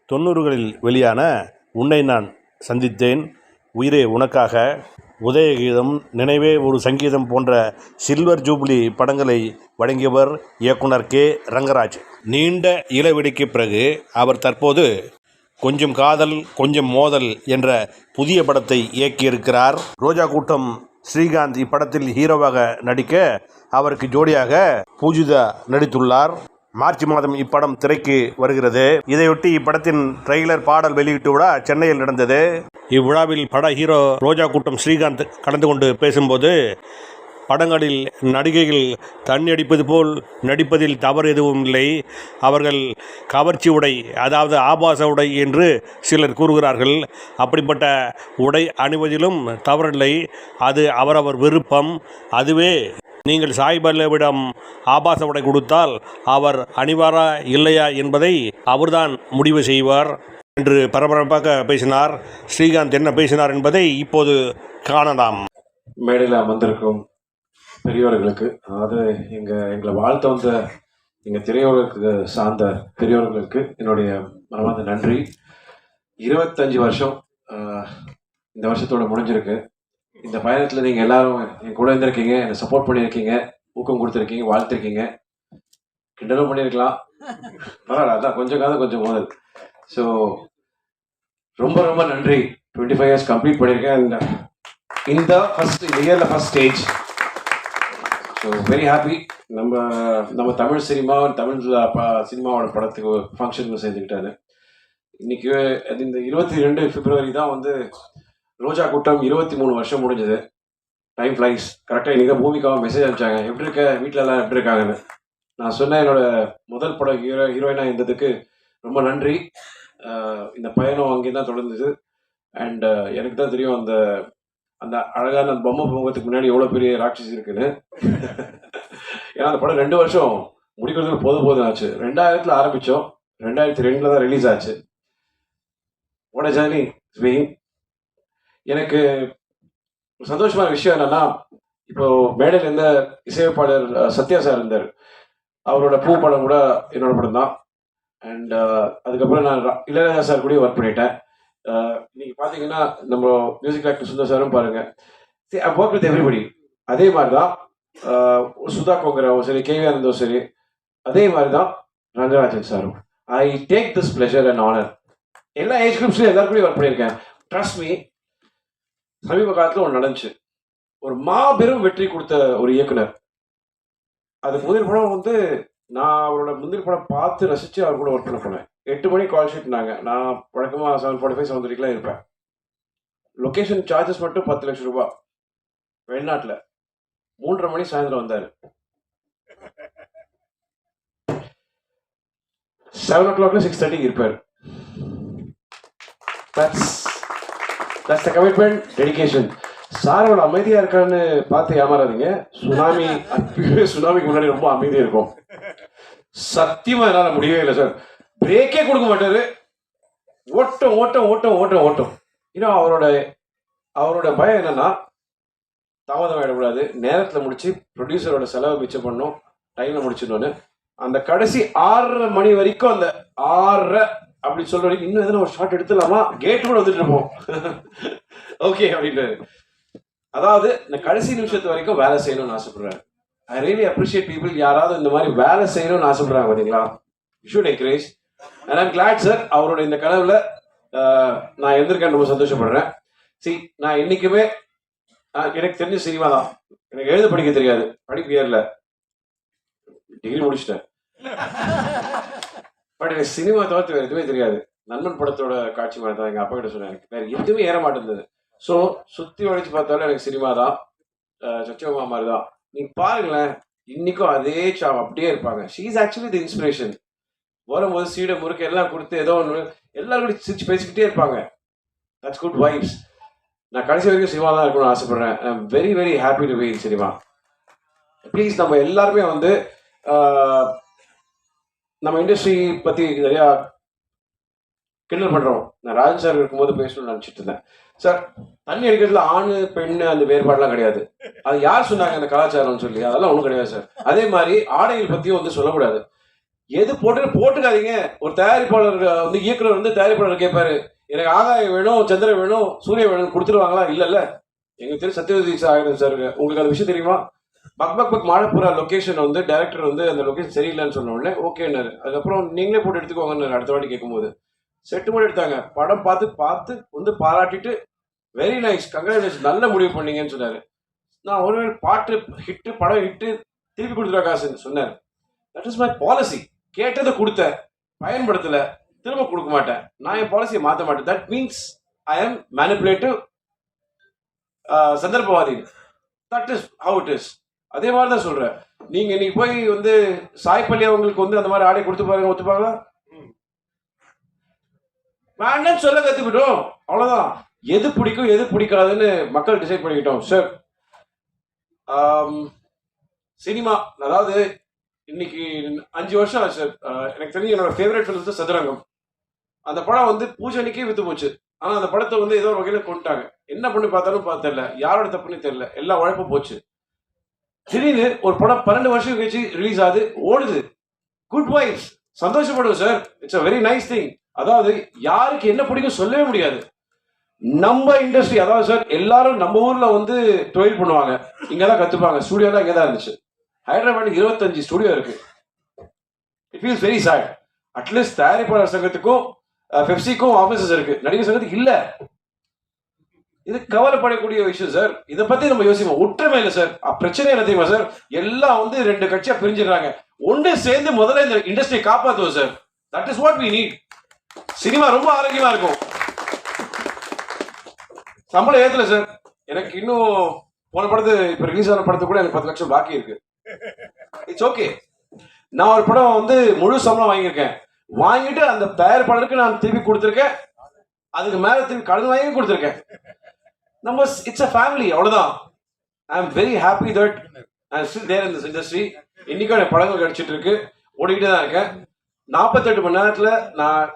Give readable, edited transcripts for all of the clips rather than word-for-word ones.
90களில் வெளியான உன்னை நான் சந்தித்தேன், உயிரே உனக்காக, உதயகீதம், நினைவே ஒரு சங்கீதம் போன்ற சில்வர் ஜூப்ளி படங்களை வழங்கியவர் இயக்குனர் கே. ரங்கராஜ். நீண்ட இடைவெளிக்கு பிறகு அவர் தற்போது கொஞ்சம் காதல் கொஞ்சம் மோதல் என்ற புதிய படத்தை இயக்கியிருக்கிறார். ரோஜா கூட்டம் ஸ்ரீகாந்த் இப்படத்தில் ஹீரோவாக நடிக்க அவருக்கு ஜோடியாக பூஜிதா நடித்துள்ளார். மார்ச் மாதம் இப்படம் திரைக்கு வருகிறது. இதையொட்டி இப்படத்தின் ட்ரெய்லர் பாடல் வெளியீட்டு விழா சென்னையில் நடந்தது. இவ்விழாவில் பட ஹீரோ ரோஜா கூட்டம் ஸ்ரீகாந்த் கலந்து கொண்டு பேசும்போது, படங்களில் நடிகைகள் தண்ணி அடிப்பது போல் நடிப்பதில் தவறு எதுவும் இல்லை. அவர்கள் கவர்ச்சி உடை, அதாவது ஆபாச உடை என்று சிலர் கூறுகிறார்கள். அப்படிப்பட்ட உடை அணிவதிலும் தவறில்லை. அது அவரவர் விருப்பம். அதுவே நீங்கள் சாய் பல்லவிடம் ஆபாச உடை கொடுத்தால் அவர் அணிவாரா இல்லையா என்பதை அவர்தான் முடிவு செய்வார் என்று பரபரப்பாக பேசினார். ஸ்ரீகாந்த் என்ன பேசினார் என்பதை இப்போது காணலாம். மேடையில் அமர்ந்திருக்கும் பெரியவர்களுக்கு, அதாவது எங்களை வாழ்த்த வந்த எங்கள் திரையுலகுக்கு சார்ந்த பெரியவர்களுக்கு என்னுடைய மனமார்ந்த நன்றி. 25 வருஷம் இந்த வருஷத்தோட முடிஞ்சிருக்கு. இந்த பயணத்தில் நீங்கள் எல்லாரும் என் கூட இருந்திருக்கீங்க, என்னை சப்போர்ட் பண்ணியிருக்கீங்க, ஊக்கம் கொடுத்துருக்கீங்க, வாழ்த்திருக்கீங்க, கிண்டலும் பண்ணியிருக்கலாம், பரவாயில்ல, அதான் கொஞ்சம் காலம் கொஞ்சம் முதல். ஸோ ரொம்ப ரொம்ப நன்றி. 25 இயர்ஸ் கம்ப்ளீட் பண்ணியிருக்கேன். அண்ட் இந்த இயரில் first stage. So very happy. நம்ம தமிழ் சினிமாவோட படத்துக்கு ஃபங்க்ஷனுக்கு சேர்ந்துக்கிட்டாரு. இன்னைக்கு இந்த 22 பிப்ரவரி தான் வந்து ரோஜா கூட்டம் 23 வருஷம் முடிஞ்சது. Time flies. கரெக்டாக இன்றைக்கி தான் பூமிக்காக மெசேஜ் அனுப்பிச்சாங்க, எப்படி இருக்க, வீட்டில் எல்லாம் எப்படி இருக்காங்கன்னு. நான் சொன்னேன், என்னோட முதல் படம் ஹீரோயினாக இருந்ததுக்கு ரொம்ப நன்றி. இந்த பயணம் அங்கே தான் தொடர்ந்தது. அண்ட் எனக்கு தான் தெரியும் அந்த அந்த அழகான அந்த பொம்மை முகத்துக்கு முன்னாடி எவ்வளோ பெரிய ராட்சசி இருக்குன்னு. ஏன்னா அந்த படம் 2 வருஷம் முடிக்கிறதுக்கு போதும் ஆச்சு. 2000 ஆரம்பித்தோம், 2002 தான் ரிலீஸ் ஆச்சு. உட ஜர்னி ஸ்பீயிங். எனக்கு சந்தோஷமான விஷயம் என்னன்னா, இப்போ மேடையில் இருந்த இசையமைப்பாளர் சத்யா சார் இருந்தார். அவரோட பூ படம் கூட என்னோட படம் தான். அண்ட் அதுக்கப்புறம் நான் இளையராஜா சார் கூட ஒர்க் பண்ணிட்டேன். இன்னைக்கு பார்த்தீங்கன்னா நம்ம மியூசிக் டைரக்டர் சுந்தர் சாரும் பாருங்க. I work with everybody. அதே மாதிரி தான் சுதா கோங்கராவும் சரி, கேவி ஆனந்தும் சரி, அதே மாதிரி தான் ரங்கராஜன் சாரும். I take this pleasure and honour. எல்லா ஏஜ் குரூப்ஸ்லையும் எல்லாருக்கூடயும் ஒர்க் பண்ணியிருக்கேன். Trust me. சமீப காலத்தில் ஒன்று நடந்துச்சு. ஒரு மாபெரும் வெற்றி கொடுத்த ஒரு இயக்குனர். அதுக்கு முதல் படம் வந்து நான் அவரோட முந்திரி படம் பார்த்து ரசித்து அவர் கூட ஒர்க் பண்ண போனேன். 8 மணி கால் ஷீட்னாங்க. நான் வழக்கமாக 7:45 7:30 இருப்பேன். லொக்கேஷன் சார்ஜஸ் மட்டும் 10 லட்சம் ரூபாய். வெளிநாட்டில் 3:30 மணி சாயந்தரம் வந்தார். 7 o'clock 6:30 இருப்பார். That's the commitment, dedication. சாரோட அமைதியா இருக்கான்னு பார்த்து ஏமாறாதீங்க. சுனாமிக்கு முன்னாடி ரொம்ப அமைதியா இருக்கும். சத்தியமா என்னால முடியவே இல்லை சார். பிரேக்கே கொடுக்க மாட்டாரு. ஓட்டம் ஓட்டம் ஓட்டம் ஓட்டம் ஓட்டம். இன்னும் அவரோட பயம் என்னன்னா, தாமதம் ஆகிடக்கூடாது, நேரத்தில் முடிச்சு ப்ரொடியூசரோட செலவை மிச்சம் பண்ணணும், டைம்ல முடிச்சிடணும்னு. அந்த கடைசி 6:30 மணி வரைக்கும், அந்த 6:30 அப்படி சொல்ற வரைக்கும் இன்னும் எதனா ஒரு ஷார்ட் எடுத்துலாமா, கேட்டு கூட வந்துட்டு இருப்போம். ஓகே அப்படின்னு. அதாவது இந்த கடைசி நிமிஷத்து வரைக்கும் வேலை செய்யணும்னு ஆசைப்படுறாரு. I really appreciate people. யாராவது இந்த மாதிரி வேலை செய்யணும்னு ஆசைப்படுறாங்க பார்த்தீங்களா? You should encourage. And I'm glad sir, அவரோட இந்த கனவுல நான் எழுந்திருக்கேன். ரொம்ப சந்தோஷப்படுறேன். நான் என்னைக்குமே எனக்கு தெரிஞ்ச சினிமா தான். எனக்கு எழுத படிக்க தெரியாது, படிப்பு ஏறல, டிகிரி முடிச்சிட்டேன். பட் எனக்கு சினிமா தவிர்த்து வேறு எதுவுமே தெரியாது. நண்பன் படத்தோட காட்சி மாதிரி தான் எங்கள் அப்பா கிட்ட சொன்னேன். எனக்கு வேறு எதுவுமே ஏற மாட்டேங்குது. ஸோ சுற்றி வளைச்சு பார்த்தாலும் எனக்கு சினிமா தான். சச்சிவமா மாதிரி தான். நீங்க பாருங்களேன், இன்னைக்கும் அதே சாவ் அப்படியே இருப்பாங்க. She is actually the inspiration. வரும்போது சீடை முறுக்கு எல்லாம் கொடுத்து ஏதோ ஒன்று எல்லாரும் கூட சிரிச்சு பேசிக்கிட்டே இருப்பாங்க. That's good vibes. நான் கடைசி வரைக்கும் சினிமா தான் இருக்கணும்னு ஆசைப்படுறேன். I am very very happy to be in cinema. Please, நம்ம எல்லாருமே வந்து நம்ம இண்டஸ்ட்ரி பற்றி நிறையா கிண்டல் பண்ணுறோம். நான் ராஜன் சார் இருக்கும்போது பேசணும்னு நினச்சிட்டு இருந்தேன். சார், தண்ணி அடிக்கிறதுல ஆண் பெண் அந்த வேறுபாடுலாம் கிடையாது. அது யார் சொன்னாங்க அந்த கலாச்சாரம்னு சொல்லி? அதெல்லாம் ஒன்றும் கிடையாது சார். அதே மாதிரி ஆடைகள் பற்றியும் வந்து சொல்லக்கூடாது. எது போட்டுக்காதீங்க. ஒரு தயாரிப்பாளர் வந்து இயக்குனர் வந்து தயாரிப்பாளர் கேட்பாரு, எனக்கு ஆகாயம் வேணும், சந்திரன் வேணும், சூரியன் வேணும் கொடுத்துருவாங்களா? இல்ல எங்களுக்கு தெரியும் சத்யவதி சார் சார் உங்களுக்கு அந்த விஷயம் தெரியுமா? பக் மாடப்புறா லொகேஷன் வந்து டைரக்டர் வந்து அந்த லொகேஷன் சரியில்லைன்னு சொன்ன உடனே ஓகேன்னாரு. அதுக்கப்புறம் நீங்களே போட்டு எடுத்துக்கோங்கன்னு அடுத்த வாட்டி கேட்கும்போது செட்டு போட்டு எடுத்தாங்க. படம் பார்த்து வந்து பாராட்டிட்டு வெரி நைஸ், கங்க்ராச்சுலேஷன், நல்ல முடிவு பண்ணீங்கன்னு சொன்னாரு. நான் ஒருவேளை பாட்டு ஹிட்டு, படம் ஹிட்டு, திருப்பி கொடுத்துருவா காசுன்னு சொன்னார். That is my policy. கேட்டதை கொடுத்தேன், பயன்படுத்தல, திரும்ப கொடுக்க மாட்டேன். நான் என் பாலிசியை மாற்ற மாட்டேன். That means I am manipulative, சந்தர்ப்பவாதி. That is how it is. அதே மாதிரி தான் சொல்றேன். நீங்க இன்னைக்கு போய் வந்து சாய்பள்ளி அவங்களுக்கு வந்து அந்த மாதிரி ஆடை கொடுத்து பாருங்க, ஒத்துப்பாங்களா? வேண்டாம் சொல்ல கத்துக்கிட்டோம், அவ்வளவுதான். எது பிடிக்கும் எது பிடிக்காதுன்னு மக்கள் டிசைட் பண்ணிக்கிட்டோம் சார். சினிமா அதாவது இன்னைக்கு 5 வருஷம் ஆச்சு. எனக்கு தெரிஞ்சு என்னோட ஃபேவரட் ஃபிலிம் வந்து சதுரங்கம். அந்த படம் வந்து பூஜைக்கே வித்து போச்சு. ஆனா அந்த படத்தை வந்து ஏதோ ஒரு வகையில கொண்டுட்டாங்க. என்ன பண்ணி பார்த்தாலும் தெரியல, யாரோட தப்புன்னு தெரியல, எல்லா உழைப்பும் போச்சு. திடீர்னு ஒரு படம் 12 வருஷம் கழிச்சு ரிலீஸ் ஆகுது, ஓடுது. குட் வைப்ஸ், சந்தோஷப்படுவோம் sir. It's a very nice thing. அதாவது யாருக்கு என்ன பிடிக்கும் சொல்லவே முடியாது. நம்ம இண்டஸ்ட்ரி அதாவது சார் எல்லாரும் நம்ம ஊர்ல வந்து தொழில் பண்ணுவாங்க, இங்கதான் கத்துப்பாங்க. ஸ்டுடியோ தான் இங்கதான் இருந்துச்சு. ஹைதராபாத் 25 ஸ்டுடியோ இருக்கு. It feels very sad. At least தயாரிப்பாளர் சங்கத்துக்கும் பெப்சிக்கும் ஆபீசஸ் இருக்கு, நடிகர் சங்கத்துக்கு இல்ல. இது கவலைப்படக்கூடிய விஷயம் சார். இதை பத்தி நம்ம யோசிப்போம். ஒற்றுமை இல்லை சார். பிரச்சனை என்ன தெரியுமா சார்? எல்லாம் வந்து 2 கட்சியா பிரிஞ்சிடறாங்க. ஒன்று சேர்ந்து முதல்ல இந்த இண்டஸ்ட்ரியை காப்பாற்றுவோம் sir. That is what we need. Cinema ரொம்ப ஆரோக்கியமா இருக்கும். சம்பளம் ஏத்தல சார். எனக்கு இன்னும் போன படத்து இப்ப ரிலீஸ் ஆன படத்துக்கு கூட எனக்கு 10 லட்சம் பாக்கி இருக்கு. It's okay. நான் ஒரு படம் வந்து முழு சம்பளம் வாங்கியிருக்கேன். வாங்கிட்டு அந்த தயாரிப்பாளருக்கு நான் திருப்பி கொடுத்துருக்கேன். அதுக்கு மேல திருப்பி கடன் வாங்கி கொடுத்துருக்கேன். நம்ம இட்ஸ் அ ஃபேமிலி, அவ்வளவுதான். I am very happy that I am still there in this industry. இன்னைக்கும் எனக்கு படங்கள் கிடைச்சிட்டு இருக்கு, ஓடிக்கிட்டே தான் இருக்கேன். 48 மணி நேரத்துல நான்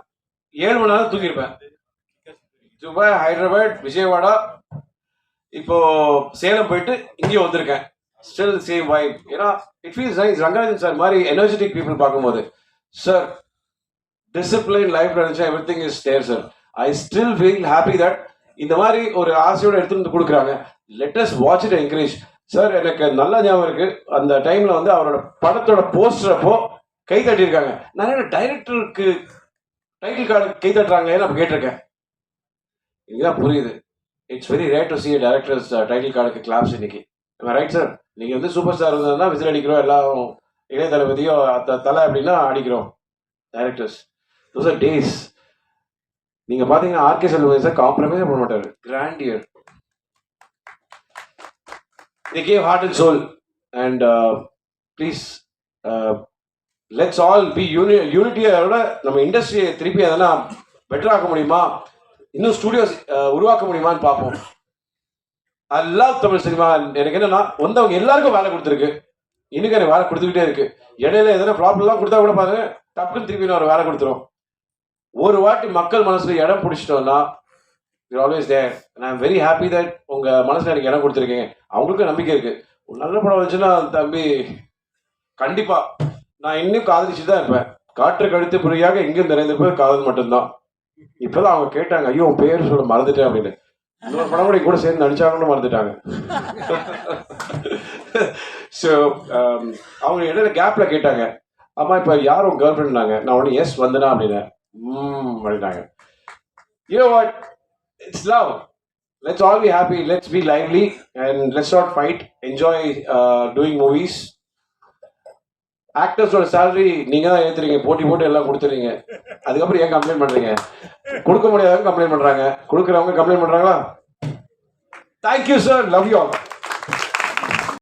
7 மணி நேரம் தூங்கியிருப்பேன். துபாய், ஹைதராபாத், விஜயவாடா, இப்போ சேலம் போயிட்டு இங்கேயும் வந்திருக்கேன். Still same vibe. ஏன்னா it feels nice. Rangarajan sir மாதிரி எனர்ஜெட்டிக் பீப்புள் பார்க்கும்போது சார் டிசிப்ளின் லைஃப்ல இருந்துச்சு, everything is there sir. I still feel happy that இந்த மாதிரி ஒரு ஆசையோட எடுத்துட்டு வந்து கொடுக்குறாங்க. Let us watch it, encourage sir. எனக்கு நல்ல ஞாபகம் இருக்கு, அந்த டைம்ல வந்து அவரோட படத்தோட போஸ்டர் அப்போ கை தட்டியிருக்காங்க. நிறைய டைரக்டருக்கு டைட்டில் கார்டு கை தட்டுறாங்க நம்ம கேட்டிருக்கேன். இதுதான் புரியுது. It's very rare to C directors title கார்டுக்கு கிளாப்ஸ் இன்னைக்கு. Right sir? நீங்க வந்து சூப்பர் ஸ்டார் இருந்ததுன்னா விசில் அடிக்கிறோம், எல்லாம் இளைய தளபதியோ தலை அப்படின்னா அடிக்கிறோம். Directors those are days. நீங்க பாத்தீங்கன்னா ஆர்கே செல்வராஜ் சார் காம்ப்ரமைஸ் பண்ண மாட்டாரு. Grandeur. They gave heart and soul, and please let's all be unity-யோட நம்ம இண்டஸ்ட்ரியை திருப்பி அதெல்லாம் பெட்டர் ஆக்க முடியுமா, இன்னும் ஸ்டுடியோஸ் உருவாக்க முடியுமான்னு பார்ப்போம். I love Tamil cinema. எனக்கு என்னன்னா வந்தவங்க எல்லாருக்கும் வேலை கொடுத்துருக்கு, இன்னைக்கு எனக்கு வேலை கொடுத்துக்கிட்டே இருக்கு. இடையில எதனா ப்ராப்ளம்லாம் கொடுத்தா கூட பாருங்க, டக்குன்னு திருப்பி ஒரு வேலை கொடுத்துரும். ஒரு வாட்டி மக்கள் மனசுல இடம் பிடிச்சிட்டோம்னா you're always there, and I'm very happy that உங்க மனசுல எனக்கு இடம் கொடுத்துருக்கீங்க. அவங்களுக்கும் நம்பிக்கை இருக்கு. ஒரு நல்ல படம் வந்துச்சுன்னா தம்பி கண்டிப்பா நான் இன்னும் காதலிச்சு தான் இருப்பேன். காற்று கழுத்து புரியாக எங்கும் நிறைந்திருப்பது காதல் மட்டும்தான். இப்பதான் அவங்க கேட்டாங்க, ஐயோ பேர் சொல்ல மறந்துட்டேன் அப்படின்னு. இன்னொரு படம் கூட கூட சேர்ந்து நடிச்சாங்கன்னு மறந்துட்டாங்க. ஸோ அவங்க இடையில கேப்ல கேட்டாங்க, அம்மா இப்ப யாரும் கேர்ள் ஃப்ரெண்ட்னாங்க. நான் உடனே எஸ் வந்தனா அப்படின்னு அப்படின்னாங்க. You know what? It's love. Let's all be happy. Let's be lively and let's not fight. Enjoy doing movies. ஆக்டர்ஸோட சேலரி நீங்க தான் ஏத்துறீங்க, போட்டு எல்லாம் கொடுத்துறீங்க. அதுக்கப்புறம் ஏன் கம்ப்ளைண்ட் பண்றீங்க? கொடுக்க முடியாதவங்க கம்ப்ளைண்ட் பண்றாங்க, கொடுக்குறவங்க கம்ப்ளைண்ட் பண்றாங்களா? Thank you sir, love you all.